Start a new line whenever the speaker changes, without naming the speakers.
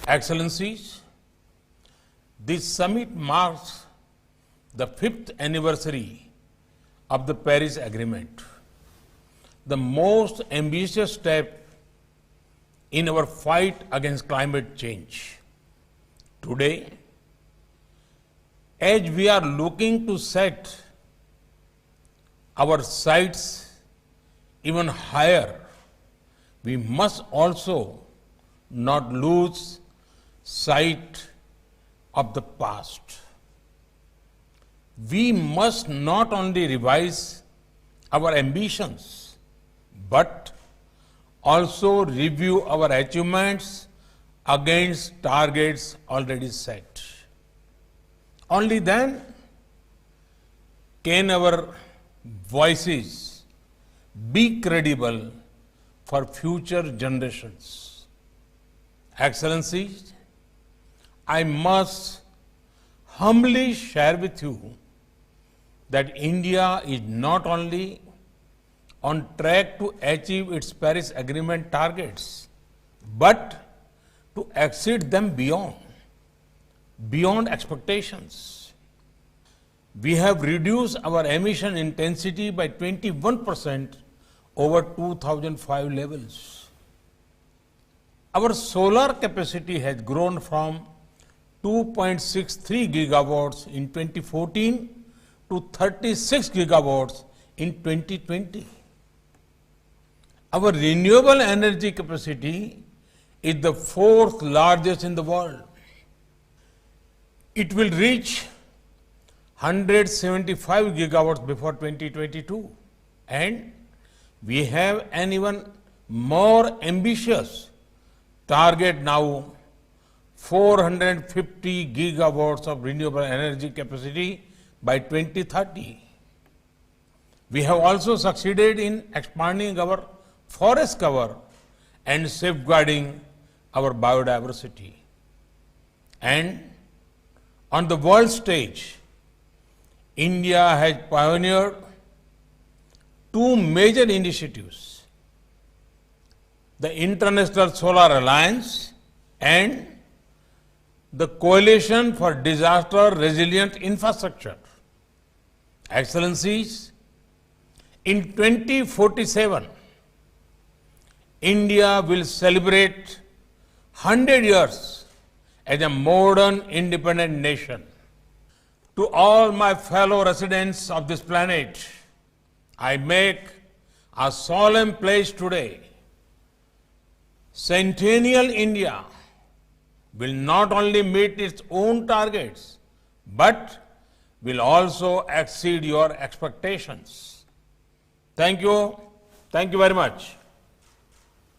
Excellencies, this summit marks the 5th anniversary of the Paris Agreement, the most ambitious step in our fight against climate change. Today, as we are looking to set our sights even higher, we must also not lose sight of the past. We must not only revise our ambitions, but also review our achievements against targets already set. Only then can our voices be credible for future generations. Excellencies, I must humbly share with you that India is not only on track to achieve its Paris Agreement targets, but to exceed them beyond expectations. We have reduced our emission intensity by 21% over 2005 levels. Our solar capacity has grown from 2.63 gigawatts in 2014 to 36 gigawatts in 2020. Our renewable energy capacity is the 4th largest in the world. It will reach 175 gigawatts before 2022. And we have an even more ambitious target now, 450 gigawatts of renewable energy capacity by 2030. We have also succeeded in expanding our forest cover and safeguarding our biodiversity. And on the world stage, India has pioneered 2 major initiatives: the International Solar Alliance and the Coalition for Disaster Resilient Infrastructure. Excellencies, in 2047, India will celebrate 100 years as a modern, independent nation. To all my fellow residents of this planet, I make a solemn pledge today. Centennial India will not only meet its own targets, but will also exceed your expectations. Thank you. Thank you very much.